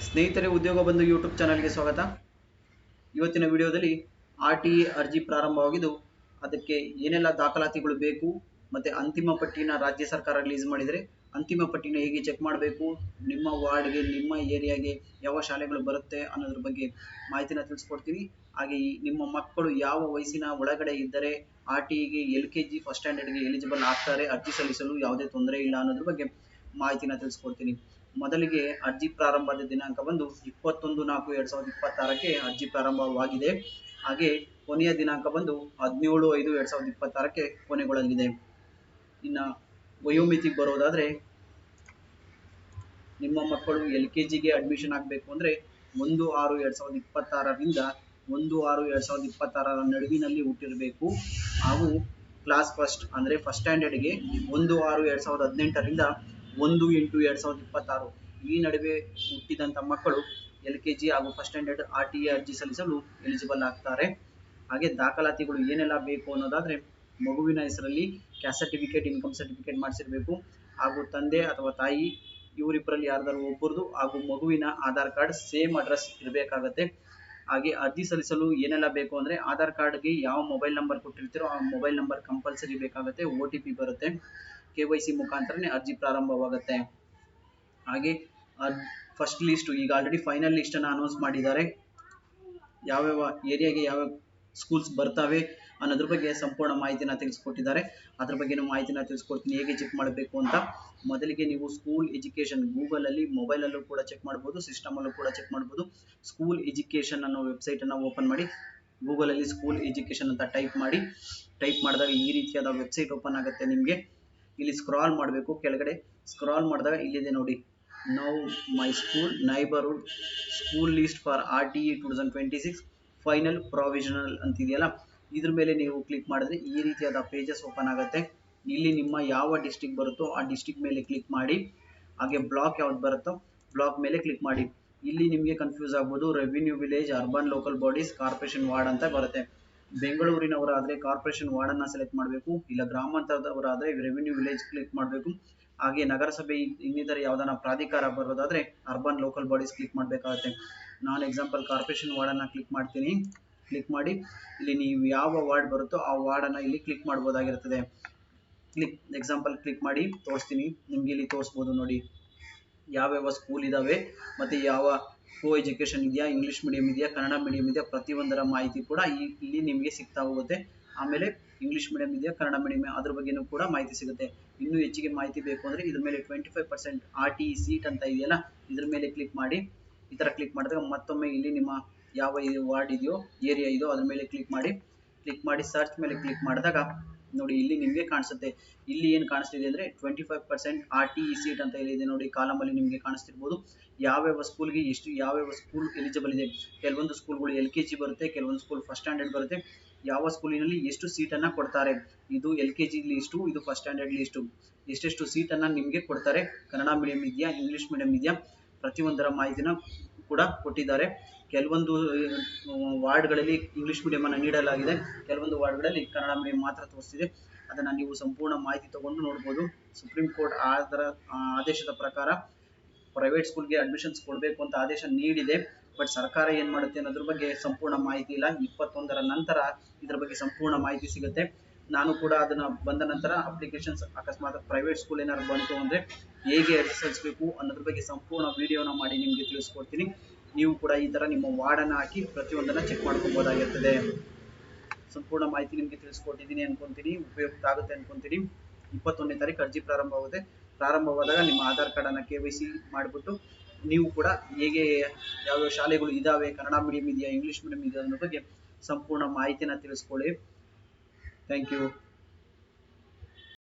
ಸ್ನೇಹಿತರೆ, ಉದ್ಯೋಗ ಬಂಧು ಯೂಟ್ಯೂಬ್ ಚಾನಲ್ಗೆ ಸ್ವಾಗತ. ಇವತ್ತಿನ ವಿಡಿಯೋದಲ್ಲಿ RTE ಅರ್ಜಿ ಪ್ರಾರಂಭವಾಗಿದ್ದು ಅದಕ್ಕೆ ಏನೆಲ್ಲ ದಾಖಲಾತಿಗಳು ಬೇಕು ಮತ್ತೆ ಅಂತಿಮ ಪಟ್ಟಿನ ರಾಜ್ಯ ಸರ್ಕಾರ ರಿಲೀಸ್ ಮಾಡಿದರೆ ಅಂತಿಮ ಪಟ್ಟಿನ ಹೇಗೆ ಚೆಕ್ ಮಾಡಬೇಕು, ನಿಮ್ಮ ವಾರ್ಡ್ಗೆ ನಿಮ್ಮ ಏರಿಯಾಗೆ ಯಾವ ಶಾಲೆಗಳು ಬರುತ್ತೆ ಅನ್ನೋದ್ರ ಬಗ್ಗೆ ಮಾಹಿತಿನ ತಿಳಿಸ್ಕೊಡ್ತೀನಿ. ಹಾಗೆ ನಿಮ್ಮ ಮಕ್ಕಳು ಯಾವ ವಯಸ್ಸಿನ ಒಳಗಡೆ ಇದ್ದರೆ RTEಗೆ LKG ಫಸ್ಟ್ ಸ್ಟ್ಯಾಂಡರ್ಡ್ಗೆ ಎಲಿಜಿಬಲ್ ಆಗ್ತಾರೆ, ಅರ್ಜಿ ಸಲ್ಲಿಸಲು ಯಾವುದೇ ತೊಂದರೆ ಇಲ್ಲ ಅನ್ನೋದ್ರ ಬಗ್ಗೆ ಮಾಹಿತಿನ ತಿಳಿಸ್ಕೊಡ್ತೀನಿ. ಮೊದಲಿಗೆ ಅರ್ಜಿ ಪ್ರಾರಂಭದ ದಿನಾಂಕ ಬಂದು 21/4/2026ಕ್ಕೆ ಅರ್ಜಿ ಪ್ರಾರಂಭವಾಗಿದೆ. ಹಾಗೆ ಕೊನೆಯ ದಿನಾಂಕ ಬಂದು 17/5/2026ಕ್ಕೆ ಕೊನೆಗೊಳ್ಳಲಿದೆ. ಇನ್ನು ವಯೋಮಿತಿಗೆ ಬರೋದಾದ್ರೆ, ನಿಮ್ಮ ಮಕ್ಕಳು LKGಗೆ ಅಡ್ಮಿಷನ್ ಆಗಬೇಕು ಅಂದರೆ 1/6/2026ರಿಂದ 1/6/2026 ನಡುವಿನಲ್ಲಿ ಹುಟ್ಟಿರಬೇಕು. ಹಾಗೂ ಕ್ಲಾಸ್ ಫಸ್ಟ್ ಅಂದರೆ ಫಸ್ಟ್ ಸ್ಟ್ಯಾಂಡರ್ಡ್ಗೆ 1/6/2018ರಿಂದ 1/8/2026 ಈ ನಡುವೆ ಹುಟ್ಟಿದಂಥ ಮಕ್ಕಳು LKG ಹಾಗೂ ಫಸ್ಟ್ ಸ್ಟ್ಯಾಂಡರ್ಡ್ RTE ಅರ್ಜಿ ಸಲ್ಲಿಸಲು ಎಲಿಜಿಬಲ್ ಆಗ್ತಾರೆ. ಹಾಗೆ ದಾಖಲಾತಿಗಳು ಏನೆಲ್ಲ ಬೇಕು ಅನ್ನೋದಾದ್ರೆ, ಮಗುವಿನ ಹೆಸರಲ್ಲಿ ಕ್ಯಾಸ್ಟ್ ಸರ್ಟಿಫಿಕೇಟ್, ಇನ್ಕಮ್ ಸರ್ಟಿಫಿಕೇಟ್ ಮಾಡಿಸಿರಬೇಕು. ಹಾಗೂ ತಂದೆ ಅಥವಾ ತಾಯಿ ಇವರಿಬ್ಬರಲ್ಲಿ ಯಾರ್ದಾರು ಒಬ್ಬರದು ಹಾಗೂ ಮಗುವಿನ ಆಧಾರ್ ಕಾರ್ಡ್ ಸೇಮ್ ಅಡ್ರೆಸ್ ಇರಬೇಕಾಗತ್ತೆ. ಹಾಗೆ ಅರ್ಜಿ ಸಲ್ಲಿಸಲು ಏನೆಲ್ಲ ಬೇಕು ಅಂದರೆ, ಆಧಾರ್ ಕಾರ್ಡ್ಗೆ ಯಾವ ಮೊಬೈಲ್ ನಂಬರ್ ಕೊಟ್ಟಿರ್ತೀರೋ ಆ ಮೊಬೈಲ್ ನಂಬರ್ ಕಂಪಲ್ಸರಿ ಬೇಕಾಗುತ್ತೆ. OTP ಬರುತ್ತೆ. KYC ಮುಖಾಂತರನೇ ಅರ್ಜಿ ಪ್ರಾರಂಭವಾಗುತ್ತೆ. ಹಾಗೆ ಫಸ್ಟ್ ಲಿಸ್ಟ್ ಈಗ ಆಲ್ರೆಡಿ ಫೈನಲ್ ಲಿಸ್ಟನ್ನು ಅನೌನ್ಸ್ ಮಾಡಿದ್ದಾರೆ. ಯಾವ್ಯಾವ ಏರಿಯಾಗೆ ಯಾವ್ಯಾವ ಸ್ಕೂಲ್ಸ್ ಬರ್ತವೆ ಅನ್ನೋದ್ರ ಬಗ್ಗೆ ಸಂಪೂರ್ಣ ಮಾಹಿತಿನ ತಿಳಿಸ್ಕೊಟ್ಟಿದ್ದಾರೆ. ಅದ್ರ ಬಗ್ಗೆನೂ ಮಾಹಿತಿನ ತಿಳಿಸ್ಕೊಡ್ತೀನಿ, ಹೇಗೆ ಚೆಕ್ ಮಾಡಬೇಕು ಅಂತ. ಮೊದಲಿಗೆ ನೀವು ಸ್ಕೂಲ್ ಎಜುಕೇಷನ್ ಗೂಗಲಲ್ಲಿ, ಮೊಬೈಲಲ್ಲೂ ಕೂಡ ಚೆಕ್ ಮಾಡ್ಬೋದು, ಸಿಸ್ಟಮಲ್ಲೂ ಕೂಡ ಚೆಕ್ ಮಾಡ್ಬೋದು. ಸ್ಕೂಲ್ ಎಜುಕೇಷನ್ ಅನ್ನೋ ವೆಬ್ಸೈಟನ್ನು ಓಪನ್ ಮಾಡಿ ಗೂಗಲಲ್ಲಿ ಸ್ಕೂಲ್ ಎಜುಕೇಷನ್ ಅಂತ ಟೈಪ್ ಮಾಡಿದಾಗ ಈ ರೀತಿಯಾದ ವೆಬ್ಸೈಟ್ ಓಪನ್ ಆಗುತ್ತೆ. ನಿಮಗೆ ಇಲ್ಲಿ ಸ್ಕ್ರಾಲ್ ಮಾಡಬೇಕು, ಕೆಳಗಡೆ ಸ್ಕ್ರಾಲ್ ಮಾಡಿದಾಗ ಇಲ್ಲಿದೆ ನೋಡಿ, now my school neighbourhood school list for RTE 2026 final provisional ಅಂತಿದೆಯಲ್ಲ, ಇದ್ರ ಮೇಲೆ ನೀವು ಕ್ಲಿಕ್ ಮಾಡಿದ್ರೆ ಈ ರೀತಿಯಾದ ಪೇಜಸ್ ಓಪನ್ ಆಗುತ್ತೆ. ಇಲ್ಲಿ ನಿಮ್ಮ ಯಾವ ಡಿಸ್ಟ್ರಿಕ್ಟ್ ಬರುತ್ತೋ ಆ ಡಿಸ್ಟ್ರಿಕ್ಟ್ ಮೇಲೆ ಕ್ಲಿಕ್ ಮಾಡಿ. ಹಾಗೆ ಬ್ಲಾಕ್ ಯಾವ್ದು ಬರುತ್ತೋ ಬ್ಲಾಕ್ ಮೇಲೆ ಕ್ಲಿಕ್ ಮಾಡಿ. ಇಲ್ಲಿ ನಿಮಗೆ ಕನ್ಫ್ಯೂಸ್ ಆಗ್ಬೋದು, revenue village, urban local bodies, corporation ward ಅಂತ ಬರುತ್ತೆ. ಬೆಂಗಳೂರಿನವರಾದರೆ ಕಾರ್ಪೊರೇಷನ್ ವಾರ್ಡನ್ನು ಸೆಲೆಕ್ಟ್ ಮಾಡಬೇಕು, ಇಲ್ಲ ಗ್ರಾಮಾಂತರದವರಾದರೆ ರೆವಿನ್ಯೂ ವಿಲೇಜ್ ಕ್ಲಿಕ್ ಮಾಡಬೇಕು. ಹಾಗೆ ನಗರಸಭೆ ಇನ್ನಿತರ ಯಾವ್ದಾನ ಪ್ರಾಧಿಕಾರ ಬರೋದಾದ್ರೆ ಅರ್ಬನ್ ಲೋಕಲ್ ಬಾಡೀಸ್ ಕ್ಲಿಕ್ ಮಾಡಬೇಕಾಗುತ್ತೆ. ನಾನು ಎಕ್ಸಾಂಪಲ್ ಕಾರ್ಪೊರೇಷನ್ ವಾರ್ಡನ್ನು ಕ್ಲಿಕ್ ಮಾಡ್ತೀನಿ. ಕ್ಲಿಕ್ ಮಾಡಿ ಇಲ್ಲಿ ನೀವು ಯಾವ ವಾರ್ಡ್ ಬರುತ್ತೋ ಆ ವಾರ್ಡನ್ನು ಇಲ್ಲಿ ಕ್ಲಿಕ್ ಮಾಡ್ಬೋದಾಗಿರ್ತದೆ. ಎಕ್ಸಾಂಪಲ್ ಕ್ಲಿಕ್ ಮಾಡಿ ತೋರಿಸ್ತೀನಿ ನಿಮ್ಗೆ. ಇಲ್ಲಿ ತೋರಿಸ್ಬೋದು ನೋಡಿ, ಯಾವ್ಯಾವ ಸ್ಕೂಲ್ ಇದಾವೆ ಮತ್ತೆ ಯಾವ ಕೋ ಎಜುಕೇಷನ್ ಇದೆಯಾ, ಇಂಗ್ಲಿಷ್ ಮೀಡಿಯಂ ಇದೆಯಾ, ಕನ್ನಡ ಮೀಡಿಯಂ ಇದೆಯಾ, ಪ್ರತಿಯೊಂದರ ಮಾಹಿತಿ ಕೂಡ ಇಲ್ಲಿ ನಿಮಗೆ ಸಿಗ್ತಾ ಹೋಗುತ್ತೆ. ಆಮೇಲೆ ಇಂಗ್ಲಿಷ್ ಮೀಡಿಯಂ ಇದೆಯಾ, ಕನ್ನಡ ಮೀಡಿಯಂ ಅದ್ರ ಬಗ್ಗೆನೂ ಕೂಡ ಮಾಹಿತಿ ಸಿಗುತ್ತೆ. ಇನ್ನೂ ಹೆಚ್ಚಿಗೆ ಮಾಹಿತಿ ಬೇಕು ಅಂದರೆ ಇದ್ರ ಮೇಲೆ 25% RTE ಸೀಟ್ ಅಂತ ಇದೆಯಲ್ಲ, ಇದ್ರ ಮೇಲೆ ಕ್ಲಿಕ್ ಮಾಡಿ. ಈ ಥರ ಕ್ಲಿಕ್ ಮಾಡಿದಾಗ ಮತ್ತೊಮ್ಮೆ ಇಲ್ಲಿ ನಿಮ್ಮ ಯಾವ ವಾರ್ಡ್ ಇದೆಯೋ, ಏರಿಯಾ ಇದೆಯೋ ಅದ್ರ ಮೇಲೆ ಕ್ಲಿಕ್ ಮಾಡಿ ಸರ್ಚ್ ಮೇಲೆ ಕ್ಲಿಕ್ ಮಾಡಿದಾಗ ನೋಡಿ ಇಲ್ಲಿ ನಿಮಗೆ ಕಾಣಿಸುತ್ತೆ. ಇಲ್ಲಿ ಏನು ಕಾಣಿಸ್ತಿದೆ ಅಂದರೆ 25% RTE ಸೀಟ್ ಅಂತ ಇದೆ ನೋಡಿ, ಕಾಲಮಲ್ಲಿ ನಿಮಗೆ ಕಾಣಿಸ್ತಿರ್ಬೋದು. ಯಾವ್ಯಾವ ಸ್ಕೂಲ್ಗೆ ಎಷ್ಟು, ಯಾವ್ಯಾವ ಸ್ಕೂಲ್ ಎಲಿಜಿಬಲ್ ಇದೆ. ಕೆಲವೊಂದು ಸ್ಕೂಲ್ಗಳು LKG ಬರುತ್ತೆ, ಕೆಲವೊಂದು ಸ್ಕೂಲ್ ಫಸ್ಟ್ ಸ್ಟ್ಯಾಂಡರ್ಡ್ ಬರುತ್ತೆ. ಯಾವ ಸ್ಕೂಲಿನಲ್ಲಿ ಎಷ್ಟು ಸೀಟನ್ನು ಕೊಡ್ತಾರೆ, ಇದು LKG ಲಿಸ್ಟು, ಇದು ಫಸ್ಟ್ ಸ್ಟ್ಯಾಂಡರ್ಡ್ ಲಿಸ್ಟು, ಎಷ್ಟೆಷ್ಟು ಸೀಟನ್ನು ನಿಮಗೆ ಕೊಡ್ತಾರೆ, ಕನ್ನಡ ಮೀಡಿಯಂ ಇದೆಯಾ, ಇಂಗ್ಲೀಷ್ ಮೀಡಿಯಂ ಇದೆಯಾ, ಪ್ರತಿಯೊಂದರ ಮಾಹಿತಿನ ಕೂಡ ಕೊಟ್ಟಿದ್ದಾರೆ. ಕೆಲವೊಂದು ವಾರ್ಡ್ಗಳಲ್ಲಿ ಇಂಗ್ಲೀಷ್ ಮೀಡಿಯಮನ್ನು ನೀಡಲಾಗಿದೆ, ಕೆಲವೊಂದು ವಾರ್ಡ್ಗಳಲ್ಲಿ ಕನ್ನಡ ಮೀಡಿಯಂ ಮಾತ್ರ ತೋರಿಸ್ತಿದೆ. ಅದನ್ನು ನೀವು ಸಂಪೂರ್ಣ ಮಾಹಿತಿ ತಗೊಂಡು ನೋಡ್ಬೋದು. ಸುಪ್ರೀಂ ಕೋರ್ಟ್ ಆದೇಶದ ಪ್ರಕಾರ ಪ್ರೈವೇಟ್ ಸ್ಕೂಲ್ಗೆ ಅಡ್ಮಿಷನ್ಸ್ ಕೊಡಬೇಕು ಅಂತ ಆದೇಶ ನೀಡಿದೆ. ಬಟ್ ಸರ್ಕಾರ ಏನು ಮಾಡುತ್ತೆ ಅನ್ನೋದ್ರ ಬಗ್ಗೆ ಸಂಪೂರ್ಣ ಮಾಹಿತಿ ಇಲ್ಲ. 21ರ ನಂತರ ಇದ್ರ ಬಗ್ಗೆ ಸಂಪೂರ್ಣ ಮಾಹಿತಿ ಸಿಗುತ್ತೆ. ನಾನು ಕೂಡ ಅದನ್ನ ಬಂದ ನಂತರ ಅಪ್ಲಿಕೇಶನ್ಸ್ ಅಕಸ್ಮಾತ್ ಪ್ರೈವೇಟ್ ಸ್ಕೂಲ್ ಏನಾದ್ರು ಬಂತು ಅಂದರೆ ಹೇಗೆ ಅರ್ಜಿ ಸಲ್ಲಿಸಬೇಕು ಅನ್ನೋದ್ರ ಬಗ್ಗೆ ಸಂಪೂರ್ಣ ವಿಡಿಯೋನ ಮಾಡಿ ನಿಮಗೆ ತಿಳಿಸ್ಕೊಡ್ತೀನಿ. ನೀವು ಕೂಡ ಈ ಥರ ನಿಮ್ಮ ವಾರ್ಡನ್ನು ಹಾಕಿ ಪ್ರತಿಯೊಂದನ್ನು ಚೆಕ್ ಮಾಡ್ಕೊಬೋದಾಗಿರ್ತದೆ. ಸಂಪೂರ್ಣ ಮಾಹಿತಿ ನಿಮಗೆ ತಿಳಿಸ್ಕೊಟ್ಟಿದ್ದೀನಿ ಅನ್ಕೊಂತೀನಿ, ಉಪಯುಕ್ತ ಆಗುತ್ತೆ ಅನ್ಕೊಂತೀನಿ. 21ನೇ ತಾರೀಕು ಅರ್ಜಿ ಪ್ರಾರಂಭವಾದಾಗ ನಿಮ್ಮ ಆಧಾರ್ ಕಾರ್ಡನ್ನು KYC ಮಾಡಿಬಿಟ್ಟು ನೀವು ಕೂಡ ಹೇಗೆ ಯಾವ್ಯಾವ ಶಾಲೆಗಳು ಇದ್ದಾವೆ, ಕನ್ನಡ ಮೀಡಿಯಂ ಇದೆಯಾ, ಇಂಗ್ಲೀಷ್ ಮೀಡಿಯಂ ಇದೆಯಾ ಅನ್ನೋ ಬಗ್ಗೆ ಸಂಪೂರ್ಣ ಮಾಹಿತಿನ ತಿಳಿಸ್ಕೊಳ್ಳಿ. Thank you.